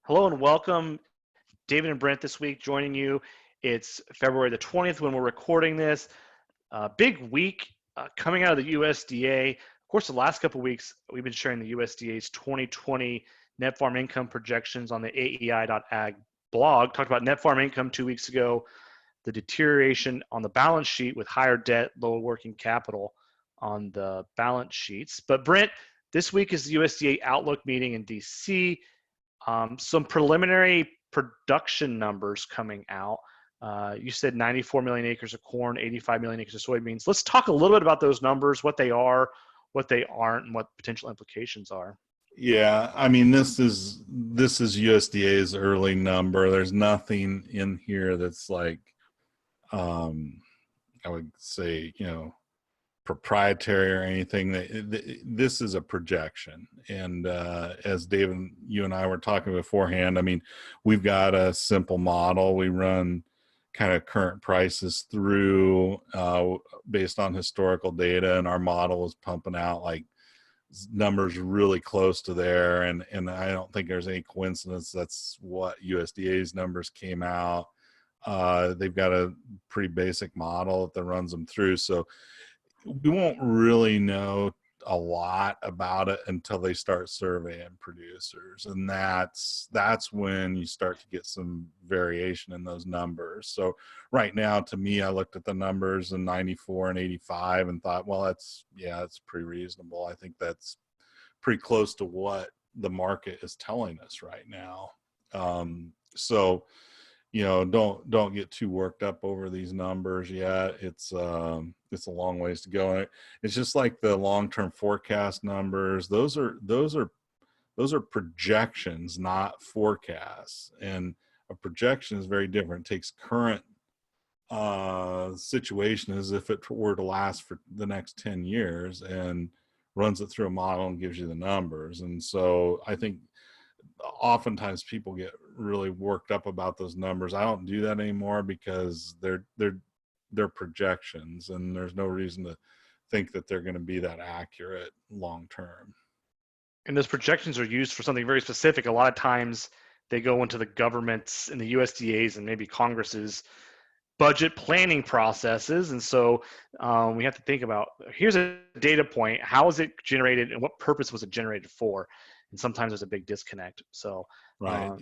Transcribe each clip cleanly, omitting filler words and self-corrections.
Hello and welcome, David and Brent this week joining you. It's February the 20th when we're recording this. Big week coming out of the USDA. Of course, the last couple of weeks, we've been sharing the USDA's 2020 net farm income projections on the aei.ag blog. Talked about net farm income 2 weeks ago, the deterioration on the balance sheet with higher debt, lower working capital on the balance sheets. But Brent, this week is the USDA Outlook meeting in DC. Some preliminary production numbers coming out. You said 94 million acres of corn, 85 million acres of soybeans. Let's talk a little bit about those numbers, what they are, what they aren't, and what potential implications are. Yeah, I mean this is USDA's early number. There's nothing in here that's like I would say, proprietary or anything. This is a projection. And as David, you and I were talking beforehand, I mean, we've got a simple model. We run kind of current prices through based on historical data, and our model is pumping out like numbers really close to there. And I don't think there's any coincidence that's what USDA's numbers came out. They've got a pretty basic model that runs them through. So we won't really know a lot about it until they start surveying producers, and that's when you start to get some variation in those numbers. So right now, to me, I looked at the numbers in 94 and 85 and thought, well, that's pretty reasonable. I think that's pretty close to what the market is telling us right now. So don't get too worked up over these numbers yet. It's a long ways to go. It's just like the long-term forecast numbers. Those are projections, not forecasts. And a projection is very different. It takes current situation as if it were to last for the next 10 years and runs it through a model and gives you the numbers. And so I think oftentimes people get really worked up about those numbers. I don't do that anymore because they're projections, and there's no reason to think that they're going to be that accurate long term. And those projections are used for something very specific. A lot of times they go into the government's and the USDA's and maybe Congress's budget planning processes. And so we have to think about, here's a data point, how is it generated and what purpose was it generated for? And sometimes there's a big disconnect. So right.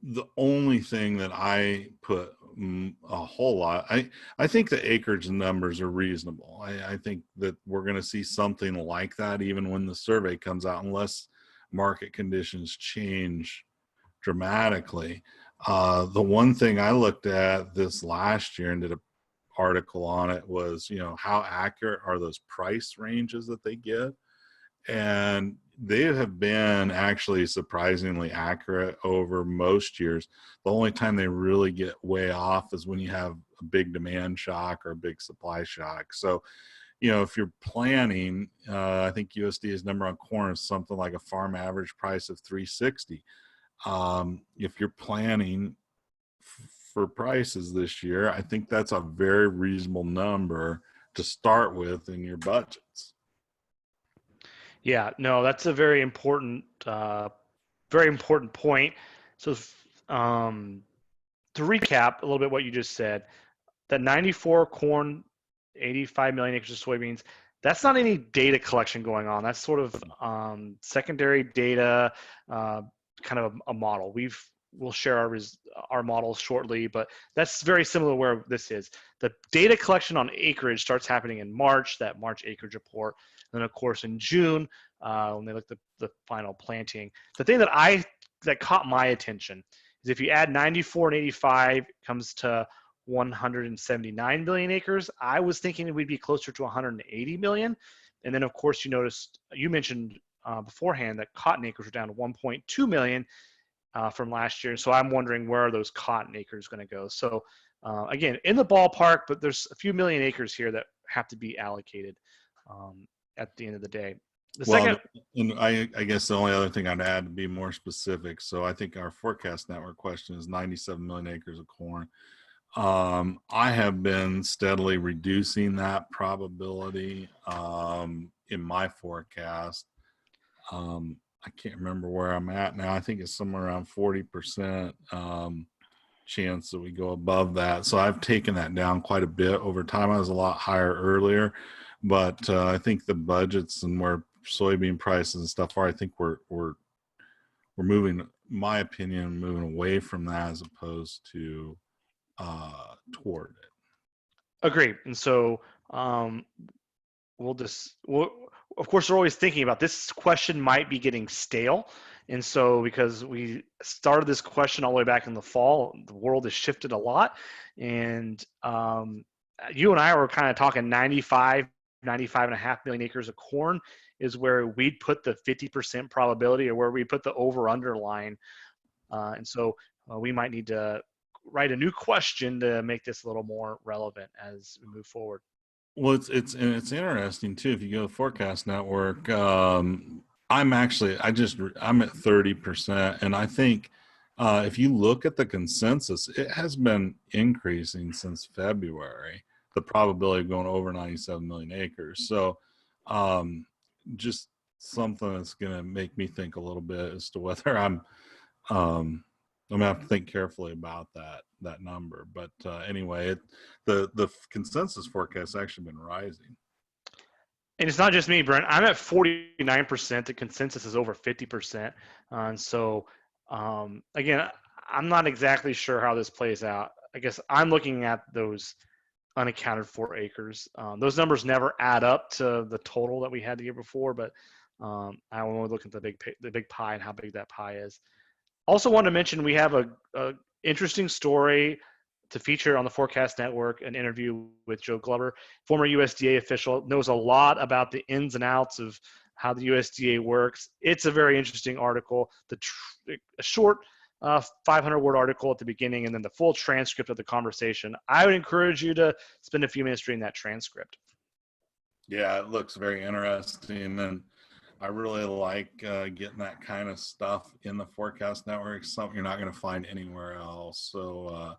The only thing that I put a whole lot, I think the acreage numbers are reasonable. I think that we're going to see something like that even when the survey comes out, unless market conditions change dramatically. The one thing I looked at this last year and did an article on it was, how accurate are those price ranges that they give? And they have been actually surprisingly accurate over most years. The only time they really get way off is when you have a big demand shock or a big supply shock. So, if you're planning, I think USDA's number on corn is something like a farm average price of $360. If you're planning for prices this year, I think that's a very reasonable number to start with in your budgets. Yeah, no, that's a very important point. So to recap a little bit what you just said, that 94 corn, 85 million acres of soybeans, that's not any data collection going on. That's sort of secondary data, kind of a model. We'll share our models shortly, but that's very similar to where this is. The data collection on acreage starts happening in March, that March acreage report. And then, of course, in June, when they look at the final planting. The thing that caught my attention is if you add 94 and 85, it comes to 179 million acres. I was thinking we'd be closer to 180 million. And then, of course, you mentioned beforehand that cotton acres were down to 1.2 million. From last year. So I'm wondering where are those cotton acres going to go? So again, in the ballpark, but there's a few million acres here that have to be allocated at the end of the day. And I guess the only other thing I'd add to be more specific. So I think our forecast network question is 97 million acres of corn. I have been steadily reducing that probability in my forecast. I can't remember where I'm at now. I think it's somewhere around 40% chance that we go above that. So I've taken that down quite a bit over time. I was a lot higher earlier, but I think the budgets and where soybean prices and stuff are, I think we're moving, in my opinion, moving away from that as opposed to toward it. Agreed. And so we'll of course we're always thinking about this question might be getting stale, and so because we started this question all the way back in the fall, the world has shifted a lot, and you and I were kind of talking 95 and a half million acres of corn is where we'd put the 50% probability, or where we put the over underline, and so we might need to write a new question to make this a little more relevant as we move forward. Well, it's interesting too. If you go to Forecast Network, I'm at 30%, and I think if you look at the consensus, it has been increasing since February. The probability of going over 97 million acres. So, just something that's going to make me think a little bit as to whether um, I'm gonna have to think carefully about that number. But anyway, the consensus forecast has actually been rising. And it's not just me, Brent. I'm at 49%. The consensus is over 50%. And so, again, I'm not exactly sure how this plays out. I guess I'm looking at those unaccounted for acres. Those numbers never add up to the total that we had the year before, but I want to look at the big pie and how big that pie is. Also, want to mention we have a interesting story to feature on the Forecast Network, an interview with Joe Glover, former USDA official, knows a lot about the ins and outs of how the USDA works. It's a very interesting article, a short 500-word article at the beginning, and then the full transcript of the conversation. I would encourage you to spend a few minutes reading that transcript. Yeah, it looks very interesting, and I really like getting that kind of stuff in the Forecast Network. Something you're not going to find anywhere else. So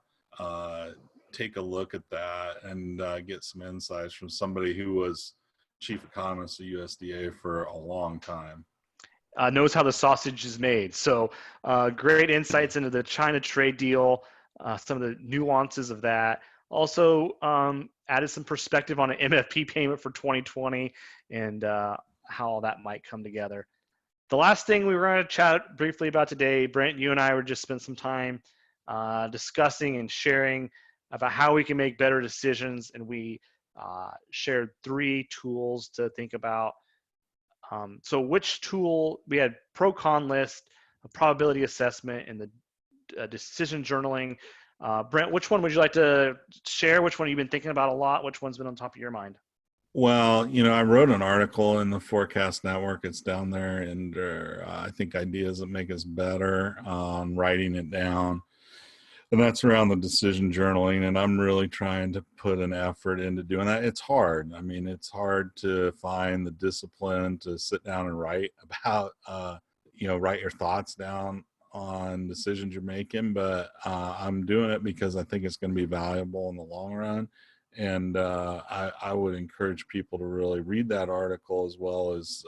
take a look at that and get some insights from somebody who was chief economist of USDA for a long time. Knows how the sausage is made. So great insights into the China trade deal, some of the nuances of that. Also added some perspective on an MFP payment for 2020 and how that might come together. The last thing we were going to chat briefly about today, Brent, you and I were just spent some time discussing and sharing about how we can make better decisions, and we shared 3 tools to think about. So which tool, we had pro-con list, a probability assessment, and the decision journaling. Brent, which one would you like to share? Which one have you been thinking about a lot? Which one's been on top of your mind? Well, I wrote an article in the Forecast Network. It's down there, and I think ideas that make us better on writing it down. And that's around the decision journaling. And I'm really trying to put an effort into doing that. It's hard. I mean, it's hard to find the discipline to sit down and write about, write your thoughts down on decisions you're making. But I'm doing it because I think it's going to be valuable in the long run. And I would encourage people to really read that article, as well as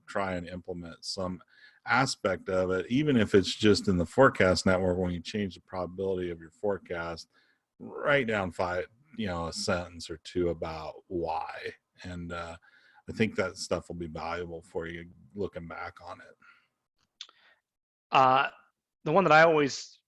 try and implement some aspect of it, even if it's just in the Forecast Network. When you change the probability of your forecast, write down a sentence or 2 about why. And I think that stuff will be valuable for you looking back on it. The one that I always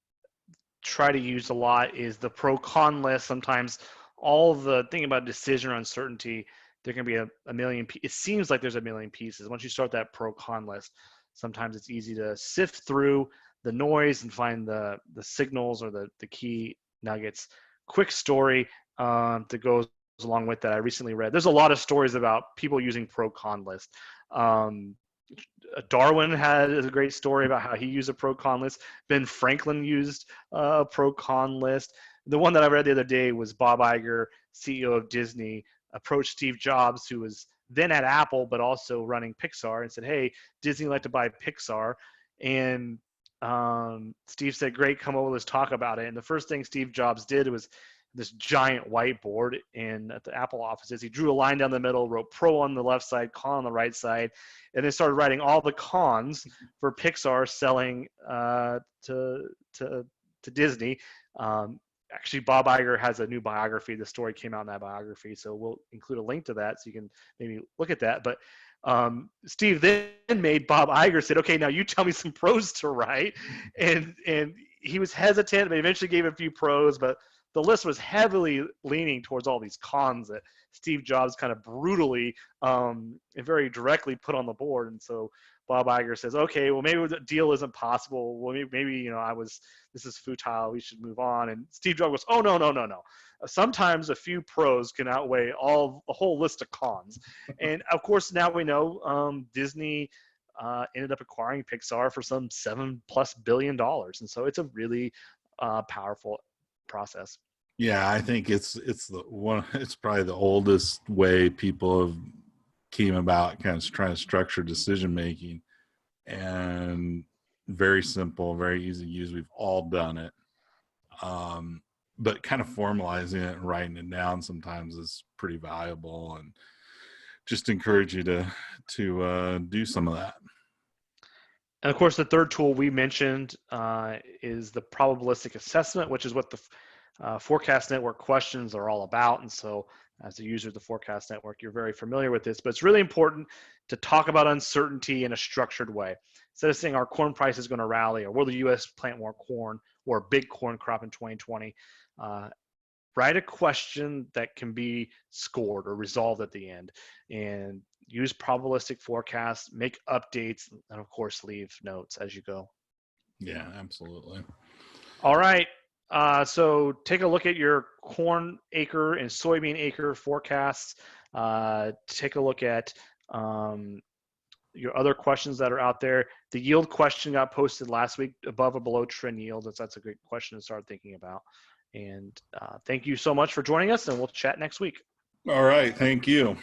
try to use a lot is the pro-con list. Sometimes all the thing about decision or uncertainty, there can be a million. It seems like there's a million pieces. Once you start that pro-con list, sometimes it's easy to sift through the noise and find the signals or the key nuggets. Quick story that goes along with that. I recently read. There's a lot of stories about people using pro-con list. Darwin had a great story about how he used a pro-con list. Ben Franklin used a pro-con list. The one that I read the other day was Bob Iger, CEO of Disney, approached Steve Jobs, who was then at Apple, but also running Pixar, and said, "Hey, Disney would like to buy Pixar." And Steve said, "Great, come over, let's talk about it." And the first thing Steve Jobs did was this giant whiteboard at the Apple offices. He drew a line down the middle, wrote pro on the left side, con on the right side, and then started writing all the cons for Pixar selling to Disney. Actually, Bob Iger has a new biography. The story came out in that biography, so we'll include a link to that so you can maybe look at that. But Steve then made Bob Iger said, "Okay, now you tell me some pros to write," and he was hesitant, but eventually gave a few pros. But the list was heavily leaning towards all these cons that Steve Jobs kind of brutally and very directly put on the board. And so Bob Iger says, "Okay, well maybe the deal isn't possible. Well, maybe this is futile. We should move on." And Steve Jobs goes, "Oh no. Sometimes a few pros can outweigh a whole list of cons." And of course, now we know Disney ended up acquiring Pixar for some $7+ billion, and so it's a really powerful process. Yeah, I think it's probably the oldest way people have came about kind of trying to structure decision making, and very simple, very easy to use. We've all done it. But kind of formalizing it and writing it down sometimes is pretty valuable, and just encourage you to do some of that. And of course, the third tool we mentioned is the probabilistic assessment, which is what the Forecast Network questions are all about. And so as a user of the Forecast Network, you're very familiar with this, but it's really important to talk about uncertainty in a structured way. Instead of saying our corn price is going to rally, or will the U.S. plant more corn, or a big corn crop in 2020, write a question that can be scored or resolved at the end, and use probabilistic forecasts, make updates, and of course, leave notes as you go. Yeah, absolutely. All right. So take a look at your corn acre and soybean acre forecasts. Take a look at your other questions that are out there. The yield question got posted last week, above or below trend yield. That's a great question to start thinking about. And thank you so much for joining us, and we'll chat next week. All right. Thank you.